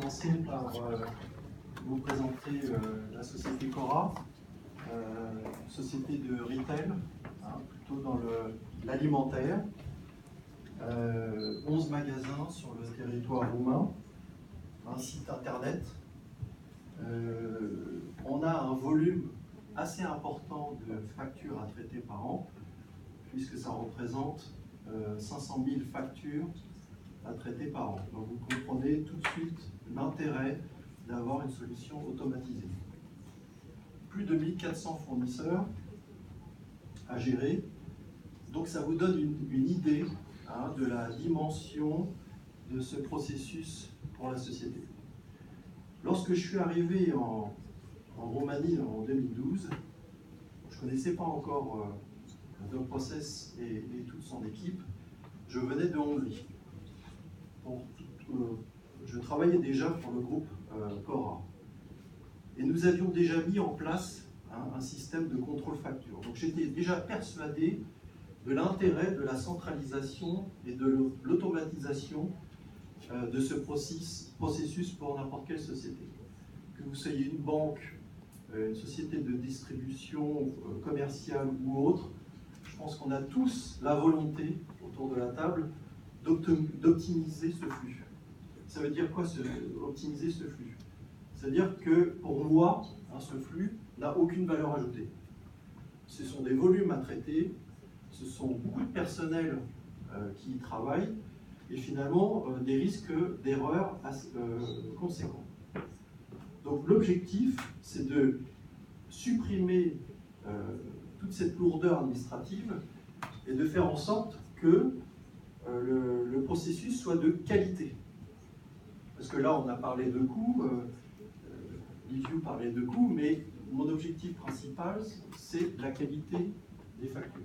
commencer par vous présenter la société Cora, société de retail, plutôt dans l'alimentaire. 11 magasins sur le territoire roumain, un site internet. On a un volume assez important de factures à traiter par an, puisque ça représente 500 000 factures à traiter par an. Donc vous comprenez tout de suite l'intérêt d'avoir une solution automatisée. Plus de 1400 fournisseurs à gérer, donc ça vous donne une idée de la dimension de ce processus pour la société. Lorsque je suis arrivé en Roumanie en 2012, je ne connaissais pas encore DocProcess et toute son équipe. Je venais de Hongrie. Je travaillais déjà pour le groupe Cora. Et nous avions déjà mis en place un système de contrôle facture. Donc j'étais déjà persuadé de l'intérêt de la centralisation et de l'automatisation de ce processus pour n'importe quelle société. Que vous soyez une banque, une société de distribution commerciale ou autre, je pense qu'on a tous la volonté autour de la table d'optimiser ce flux. Ça veut dire quoi, optimiser ce flux? C'est-à-dire que pour moi, ce flux n'a aucune valeur ajoutée. Ce sont des volumes à traiter, ce sont beaucoup de personnel qui y travaillent, et finalement des risques d'erreur conséquents. Donc l'objectif, c'est de supprimer toute cette lourdeur administrative et de faire en sorte que le processus soit de qualité. Parce que là, on a parlé de coûts, Liviu parlait de coûts, mais mon objectif principal, c'est la qualité des factures.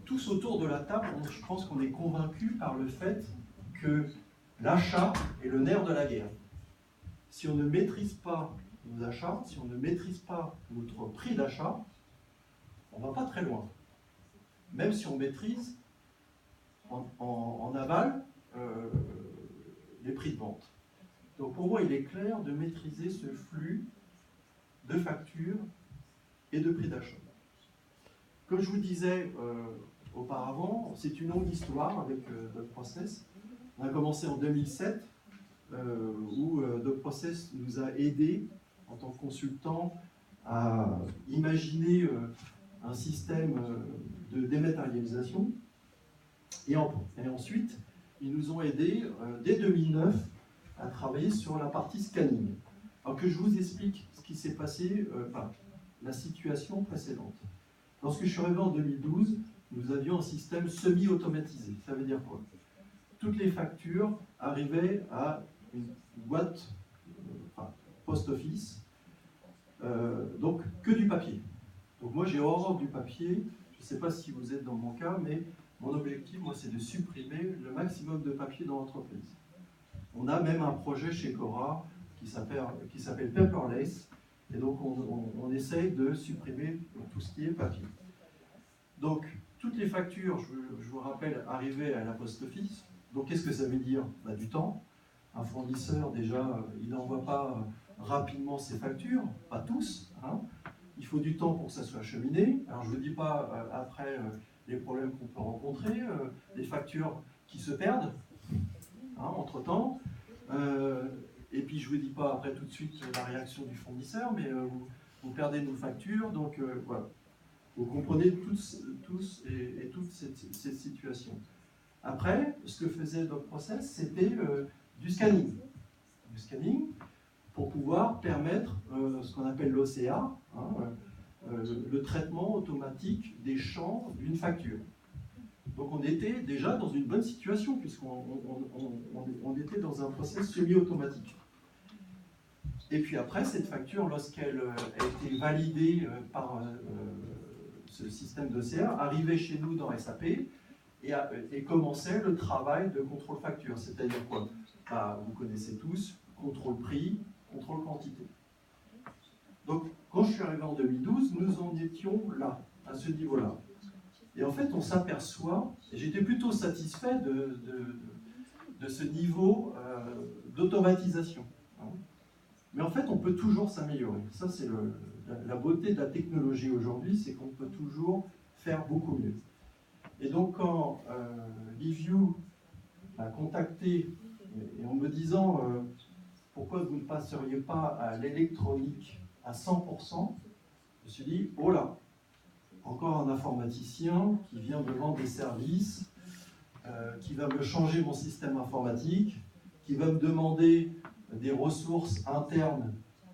Tous autour de la table, je pense qu'on est convaincus par le fait que l'achat est le nerf de la guerre. Si on ne maîtrise pas nos achats, si on ne maîtrise pas notre prix d'achat, on ne va pas très loin. Même si on maîtrise en aval les prix de vente. Donc pour moi, il est clair de maîtriser ce flux de factures et de prix d'achat. Comme je vous disais auparavant, c'est une longue histoire avec DocProcess. On a commencé en 2007, où DocProcess nous a aidés en tant que consultants à imaginer un système de dématérialisation. Et ensuite, ils nous ont aidés dès 2009 à travailler sur la partie scanning. Alors que je vous explique ce qui s'est passé, la situation précédente. Lorsque je suis arrivé en 2012, nous avions un système semi-automatisé. Ça veut dire quoi? Toutes les factures arrivaient à une boîte post-office, donc que du papier. Donc moi j'ai horreur du papier, je ne sais pas si vous êtes dans mon cas, mais mon objectif, moi, c'est de supprimer le maximum de papier dans l'entreprise. On a même un projet chez Cora qui s'appelle Paperless, et donc on essaye de supprimer tout ce qui est papier. Donc toutes les factures, je vous rappelle, arrivaient à la post-office. Donc qu'est-ce que ça veut dire? Du temps. Un fournisseur, déjà, il n'envoie pas rapidement ses factures, pas tous. Il faut du temps pour que ça soit acheminé. Alors je ne vous dis pas après les problèmes qu'on peut rencontrer, les factures qui se perdent entre-temps. Et puis je ne vous dis pas après tout de suite la réaction du fournisseur, mais vous perdez nos factures. Donc voilà. Vous comprenez tous et toute cette situation. Après, ce que faisait DocProcess, c'était du scanning. Du scanning pour pouvoir permettre ce qu'on appelle l'OCA, le traitement automatique des champs d'une facture. Donc on était déjà dans une bonne situation, puisqu'on était dans un process semi-automatique. Et puis après, cette facture, lorsqu'elle a été validée par ce système d'OCA, arrivait chez nous dans SAP et commençait le travail de contrôle facture. C'est-à-dire quoi? Vous connaissez tous, contrôle prix, contrôle quantité. Donc, quand je suis arrivé en 2012, nous en étions là, à ce niveau-là. Et en fait, on s'aperçoit, et j'étais plutôt satisfait de ce niveau d'automatisation. Mais en fait, on peut toujours s'améliorer. Ça, c'est la beauté de la technologie aujourd'hui, c'est qu'on peut toujours faire beaucoup mieux. Et donc, quand Liviu m'a contacté, et en me disant pourquoi vous ne passeriez pas à l'électronique à 100%, je me suis dit, oh là, encore un informaticien qui vient me vendre des services, qui va me changer mon système informatique, qui va me demander des ressources internes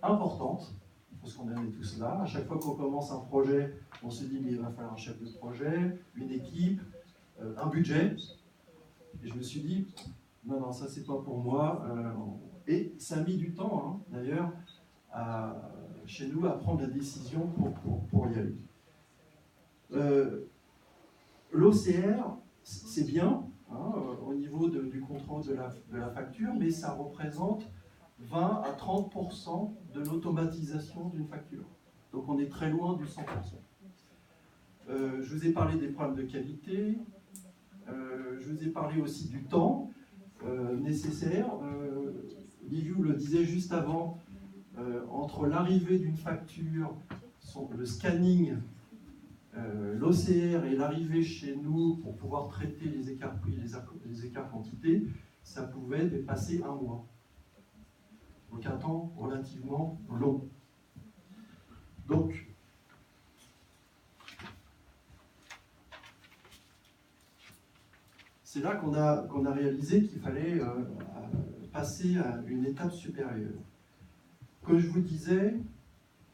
importantes, parce qu'on en est tous là. À chaque fois qu'on commence un projet, on se dit, mais il va falloir un chef de projet, une équipe, un budget. Et je me suis dit, non, non, ça c'est pas pour moi. Et ça a mis du temps, hein, d'ailleurs, chez nous, à prendre la décision pour y aller. L'OCR, c'est bien, hein, au niveau du contrôle de la facture, mais ça représente 20 à 30% de l'automatisation d'une facture. Donc on est très loin du 100%. Je vous ai parlé des problèmes de qualité, je vous ai parlé aussi du temps nécessaire. Liviu le disait juste avant, entre l'arrivée d'une facture, le scanning, l'OCR et l'arrivée chez nous pour pouvoir traiter les écarts prix, les écarts quantité, ça pouvait dépasser un mois. Donc un temps relativement long. Donc, c'est là qu'on a réalisé qu'il fallait passer à une étape supérieure. Comme je vous disais,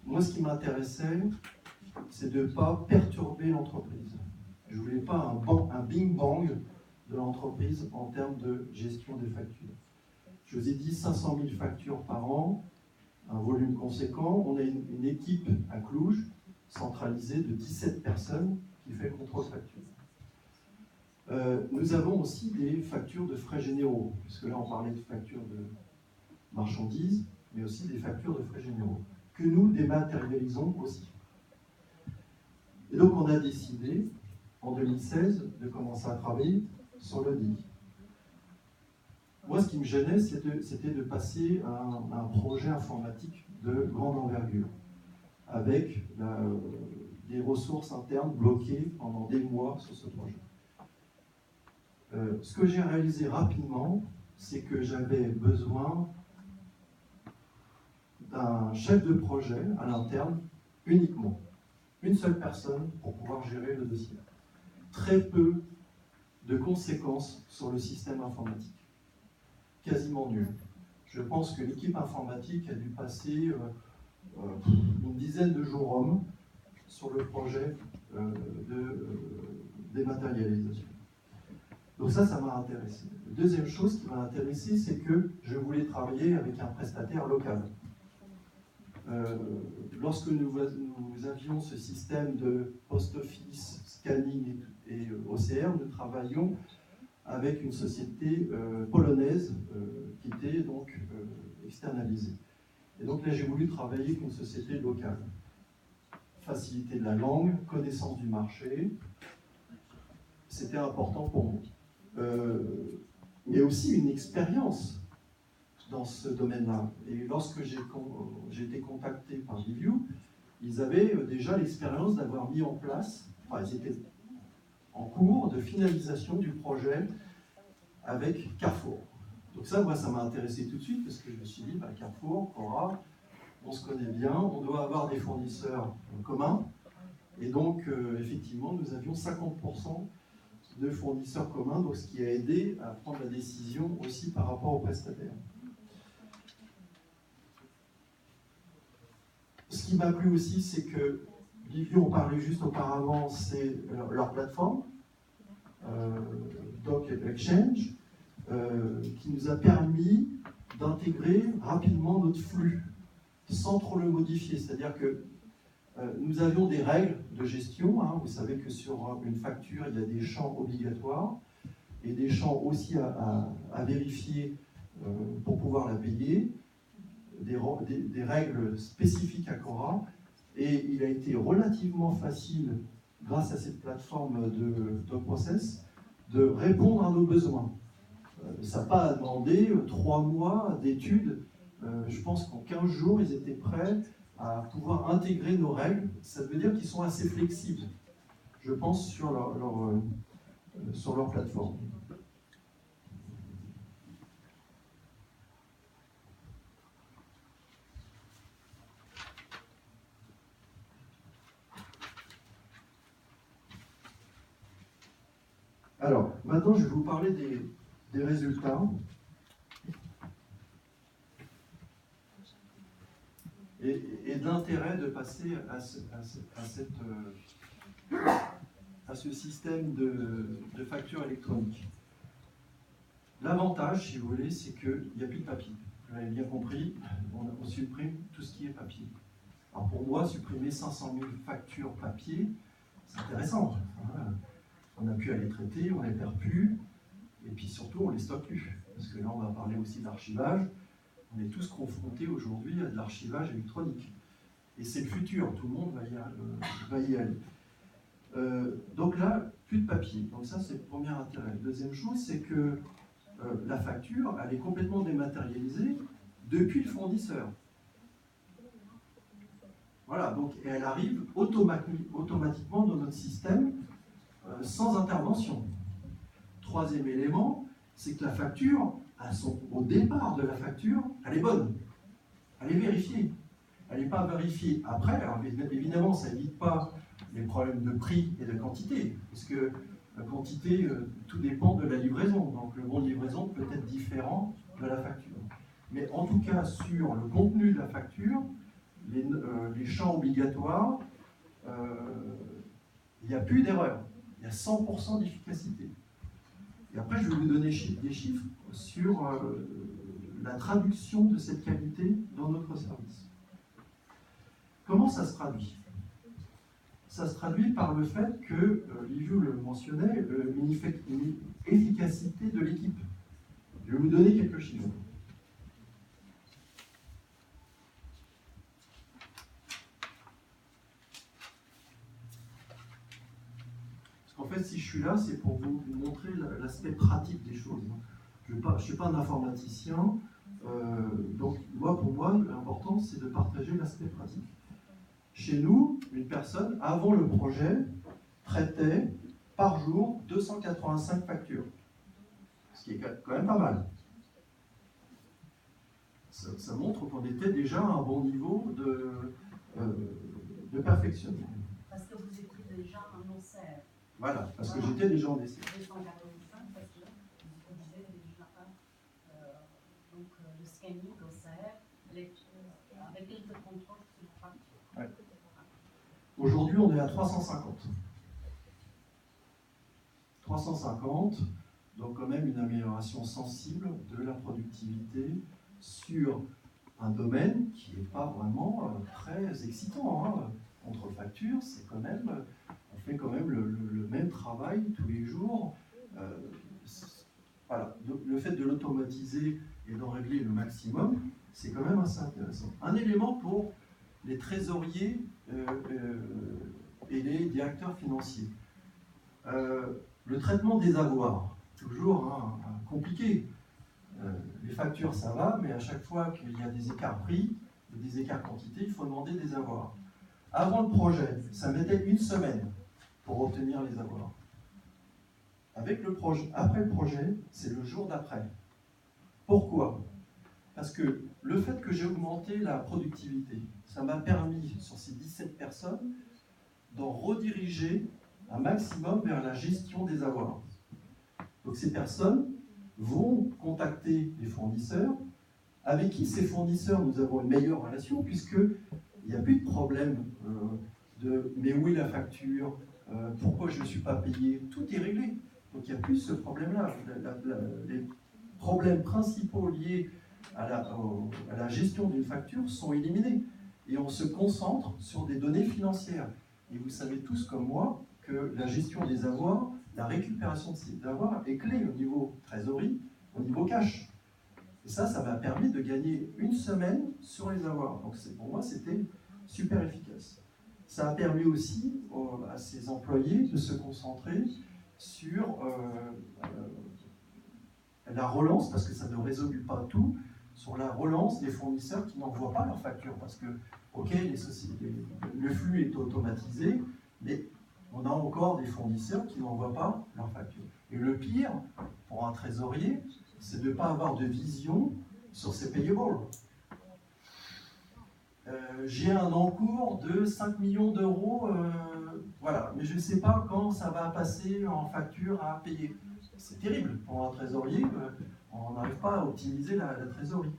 moi ce qui m'intéressait, c'est de ne pas perturber l'entreprise. Je ne voulais pas un bing-bang de l'entreprise en termes de gestion des factures. Je vous ai dit 500 000 factures par an, un volume conséquent. On a une équipe à Cluj, centralisée de 17 personnes, qui fait le contrôle facture. Nous avons aussi des factures de frais généraux, puisque là on parlait de factures de marchandises, mais aussi des factures de frais généraux, que nous dématérialisons aussi. Et donc on a décidé, en 2016, de commencer à travailler sur le DI. Moi, ce qui me gênait, c'était de passer à un projet informatique de grande envergure, avec des ressources internes bloquées pendant des mois sur ce projet. Ce que j'ai réalisé rapidement, c'est que j'avais besoin d'un chef de projet à l'interne uniquement. Une seule personne pour pouvoir gérer le dossier. Très peu de conséquences sur le système informatique. Quasiment nul. Je pense que l'équipe informatique a dû passer une dizaine de jours hommes sur le projet de dématérialisation. Donc ça m'a intéressé. La deuxième chose qui m'a intéressé, c'est que je voulais travailler avec un prestataire local. Lorsque nous avions ce système de post-office, scanning et OCR, nous travaillions avec une société polonaise qui était donc externalisée. Et donc là, j'ai voulu travailler avec une société locale. Facilité de la langue, connaissance du marché, c'était important pour moi. Mais aussi une expérience dans ce domaine-là. Et lorsque j'ai été contacté par Liviu, ils avaient déjà l'expérience d'avoir mis en place, enfin ils étaient en cours de finalisation du projet avec Carrefour. Donc ça, moi, ça m'a intéressé tout de suite, parce que je me suis dit, Carrefour, Cora, on se connaît bien, on doit avoir des fournisseurs communs, et donc, effectivement, nous avions 50% de fournisseurs communs, donc ce qui a aidé à prendre la décision aussi par rapport aux prestataires. Ce qui m'a plu aussi, c'est que Liviu, on parlait juste auparavant, c'est leur plateforme, Doc Exchange, qui nous a permis d'intégrer rapidement notre flux, sans trop le modifier. C'est-à-dire que nous avions des règles de gestion. Vous savez que sur une facture, il y a des champs obligatoires et des champs aussi à vérifier pour pouvoir la payer. Des règles spécifiques à Cora, et il a été relativement facile, grâce à cette plateforme de DocProcess, de répondre à nos besoins. Ça n'a pas demandé 3 mois d'études Je pense qu'en 15 jours, ils étaient prêts à pouvoir intégrer nos règles. Ça veut dire qu'ils sont assez flexibles, je pense, sur leur plateforme. Alors, maintenant, je vais vous parler des résultats. Et de l'intérêt de passer à ce système de facture électronique. L'avantage, si vous voulez, c'est qu'il n'y a plus de papier. Vous l'avez bien compris, on supprime tout ce qui est papier. Alors pour moi, supprimer 500 000 factures papier, c'est intéressant. On n'a plus à les traiter, on ne les perd plus, et puis surtout, on ne les stocke plus. Parce que là, on va parler aussi d'archivage. On est tous confrontés aujourd'hui à de l'archivage électronique. Et c'est le futur, tout le monde va y aller. Donc là, plus de papier. Donc ça, c'est le premier intérêt. Deuxième chose, c'est que la facture, elle est complètement dématérialisée depuis le fournisseur. Voilà, donc et elle arrive automatiquement dans notre système sans intervention. Troisième élément, c'est que la facture, au départ de la facture, elle est bonne. Elle est vérifiée. Elle n'est pas vérifiée après. Alors évidemment, ça n'évite pas les problèmes de prix et de quantité, parce que la quantité, tout dépend de la livraison. Donc le bon de livraison peut être différent de la facture. Mais en tout cas, sur le contenu de la facture, les champs obligatoires, il n'y a plus d'erreur. Il y a 100% d'efficacité. Et après, je vais vous donner des chiffres sur la traduction de cette qualité dans notre service. Comment ça se traduit? Ça se traduit par le fait que, Liviu le mentionnait, une efficacité de l'équipe. Je vais vous donner quelques chiffres. Parce qu'en fait, si je suis là, c'est pour vous montrer l'aspect pratique des choses. Je ne suis pas un informaticien, donc pour moi, l'important, c'est de partager l'aspect pratique. Chez nous, une personne, avant le projet, traitait par jour 285 factures. Ce qui est quand même pas mal. Ça montre qu'on était déjà à un bon niveau de perfectionnement. Parce que vous étiez déjà en OCR. Voilà, parce que j'étais déjà en essai. 285, parce que vous disiez déjà donc le scanning OCR avec les de contrôle sur la facture. Ouais. Aujourd'hui, on est à 350. 350, donc quand même une amélioration sensible de la productivité sur un domaine qui n'est pas vraiment très excitant. Hein. Contrefacture, c'est quand même, on fait quand même le même travail tous les jours. Voilà. Donc, le fait de l'automatiser et d'en régler le maximum, c'est quand même assez intéressant. Un élément pour les trésoriers et les directeurs financiers. Le traitement des avoirs, toujours compliqué. Les factures, ça va, mais à chaque fois qu'il y a des écarts prix, des écarts quantité, il faut demander des avoirs. Avant le projet, ça mettait une semaine pour obtenir les avoirs. Avec le projet, après le projet, c'est le jour d'après. Pourquoi? Parce que le fait que j'ai augmenté la productivité, ça m'a permis, sur ces 17 personnes, d'en rediriger un maximum vers la gestion des avoirs. Donc ces personnes vont contacter les fournisseurs, avec qui ces fournisseurs nous avons une meilleure relation, puisqu'il n'y a plus de problème de mais où est la facture, pourquoi je ne suis pas payé, tout est réglé. Donc il n'y a plus ce problème-là. Les problèmes principaux liés à la gestion d'une facture sont éliminés. Et on se concentre sur des données financières. Et vous savez tous comme moi que la gestion des avoirs, la récupération de ces avoirs est clé au niveau trésorerie, au niveau cash. Et ça m'a permis de gagner une semaine sur les avoirs. Donc pour moi, c'était super efficace. Ça a permis aussi à ces employés de se concentrer sur la relance, parce que ça ne résout pas tout, sur la relance des fournisseurs qui n'envoient pas leurs factures. Parce que, ok, le flux est automatisé, mais on a encore des fournisseurs qui n'envoient pas leurs factures. Et le pire, pour un trésorier, c'est de ne pas avoir de vision sur ses payables. J'ai un encours de 5 millions d'euros, voilà, mais je ne sais pas quand ça va passer en facture à payer. C'est terrible pour un trésorier, on n'arrive pas à optimiser la trésorerie.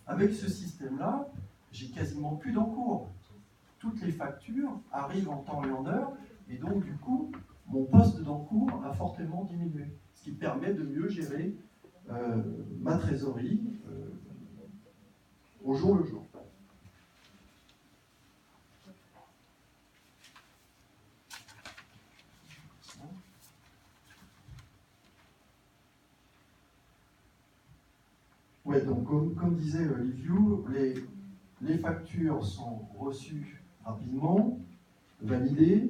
Avec ce système-là, j'ai quasiment plus d'encours. Toutes les factures arrivent en temps et en heure, et donc du coup, mon poste d'encours a fortement diminué, ce qui permet de mieux gérer ma trésorerie au jour le jour. Ouais, donc comme disait Liviu, les factures sont reçues rapidement, validées.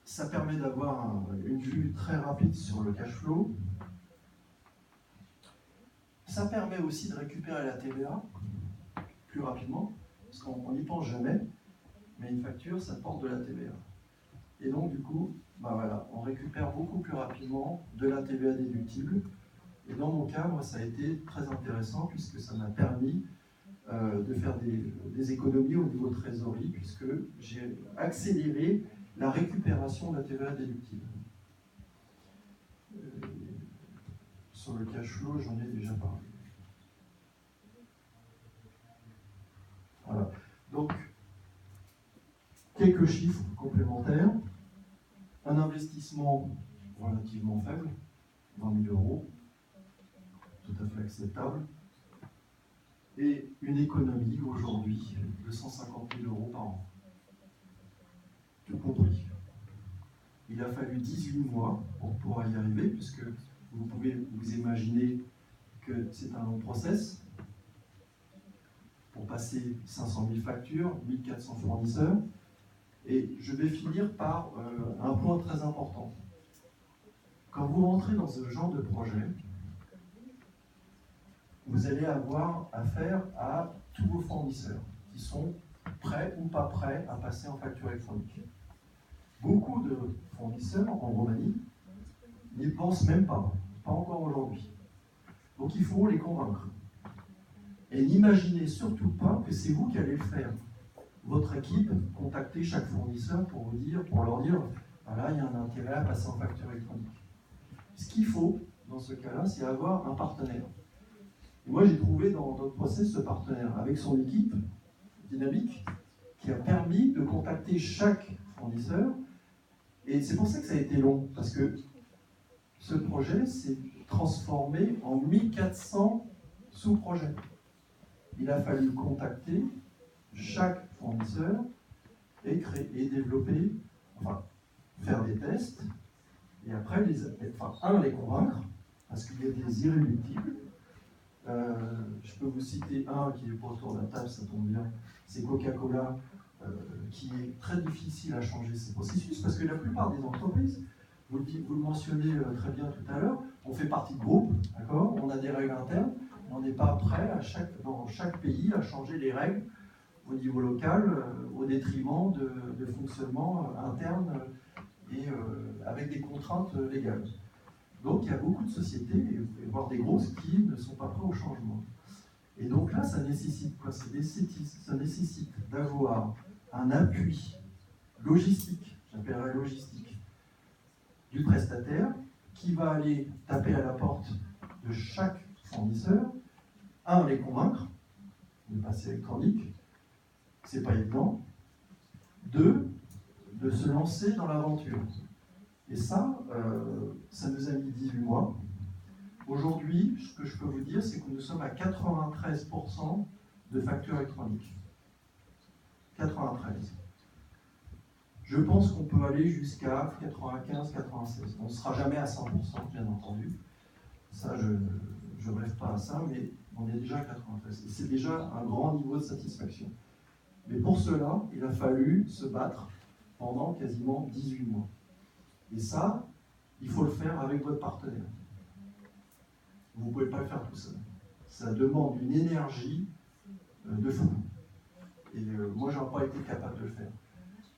Ça permet d'avoir une vue très rapide sur le cash flow. Ça permet aussi de récupérer la TVA plus rapidement, parce qu'on n'y pense jamais, mais une facture, ça porte de la TVA. Et donc, du coup, bah voilà, on récupère beaucoup plus rapidement de la TVA déductible. Et dans mon cas, moi, ça a été très intéressant, puisque ça m'a permis de faire des économies au niveau de trésorerie, puisque j'ai accéléré la récupération de la TVA déductible. Sur le cash flow, j'en ai déjà parlé. Voilà. Donc, quelques chiffres complémentaires. Un investissement relativement faible, 20 000 €, tout à fait acceptable. Et une économie aujourd'hui de 150 000 € par an. Tout compris. Il a fallu 18 mois pour pouvoir y arriver, puisque vous pouvez vous imaginer que c'est un long process pour passer 500 000 factures, 1400 fournisseurs. Et je vais finir par un point très important. Quand vous rentrez dans ce genre de projet, vous allez avoir affaire à tous vos fournisseurs qui sont prêts ou pas prêts à passer en facture électronique. Beaucoup de fournisseurs en Roumanie n'y pensent même pas encore aujourd'hui. Donc il faut les convaincre. Et n'imaginez surtout pas que c'est vous qui allez le faire. Votre équipe, contactez chaque fournisseur pour leur dire, voilà, il y a un intérêt à passer en facture électronique. Ce qu'il faut, dans ce cas-là, c'est avoir un partenaire. Et moi, j'ai trouvé dans notre process ce partenaire, avec son équipe dynamique, qui a permis de contacter chaque fournisseur. Et c'est pour ça que ça a été long, parce que ce projet s'est transformé en 1400 sous-projets. Il a fallu contacter chaque fournisseur et créer et développer, enfin, faire des tests, et après, les convaincre, parce qu'il y a des irréductibles. Je peux vous citer un qui est pas autour de la table, ça tombe bien, c'est Coca-Cola, qui est très difficile à changer ces processus, parce que la plupart des entreprises, vous le mentionnez très bien tout à l'heure, on fait partie de groupes, d'accord, on a des règles internes, on n'est pas prêt dans chaque pays à changer les règles au niveau local, au détriment de fonctionnement interne et avec des contraintes légales. Donc il y a beaucoup de sociétés, voire des grosses, qui ne sont pas prêts au changement. Et donc là, ça nécessite quoi? Ça nécessite d'avoir un appui logistique, j'appellerais logistique, du prestataire, qui va aller taper à la porte de chaque fournisseur, les convaincre de passer électronique, c'est pas évident, de se lancer dans l'aventure. Et ça, ça nous a mis 18 mois. Aujourd'hui, ce que je peux vous dire, c'est que nous sommes à 93% de factures électroniques. 93. Je pense qu'on peut aller jusqu'à 95, 96. On ne sera jamais à 100%, bien entendu. Ça, je ne rêve pas à ça, mais on est déjà à 93. Et c'est déjà un grand niveau de satisfaction. Mais pour cela, il a fallu se battre pendant quasiment 18 mois. Et ça, il faut le faire avec votre partenaire. Vous ne pouvez pas le faire tout seul. ça demande une énergie de fou. Et moi, je n'aurais pas été capable de le faire.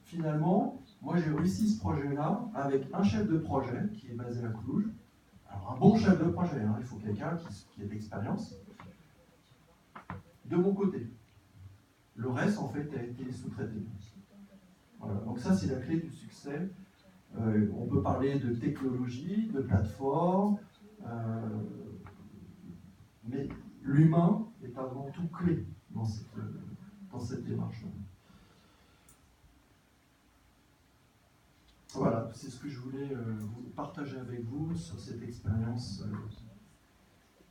Finalement, moi, j'ai réussi ce projet-là avec un chef de projet qui est basé à Cluj. Alors, un bon chef de projet, hein, il faut quelqu'un qui ait de l'expérience. De mon côté. Le reste, en fait, a été sous-traité. Voilà. Donc ça, c'est la clé du succès. On peut parler de technologie, de plateforme, mais l'humain est avant tout clé dans cette démarche. Voilà, c'est ce que je voulais partager avec vous sur cette expérience.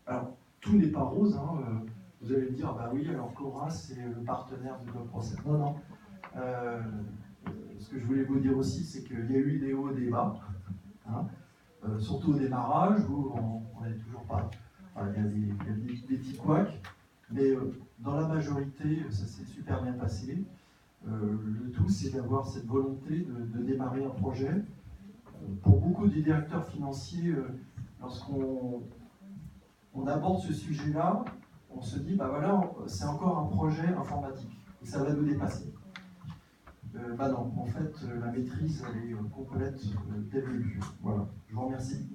Alors, tout n'est pas rose, hein. Vous allez me dire, bah oui, alors Cora, c'est le partenaire de notre procès. Non, non. Ce que je voulais vous dire aussi, c'est qu'il y a eu des hauts et des bas, hein. Surtout au démarrage, où on n'est toujours pas... Enfin, il y a des petits couacs, mais dans la majorité, ça s'est super bien passé. Le tout, c'est d'avoir cette volonté de démarrer un projet. Pour beaucoup de directeurs financiers, lorsqu'on aborde ce sujet-là, on se dit, bah voilà, c'est encore un projet informatique, et ça va nous dépasser. Bah non, en fait, la maîtrise, elle est complète dès le début. Voilà, je vous remercie.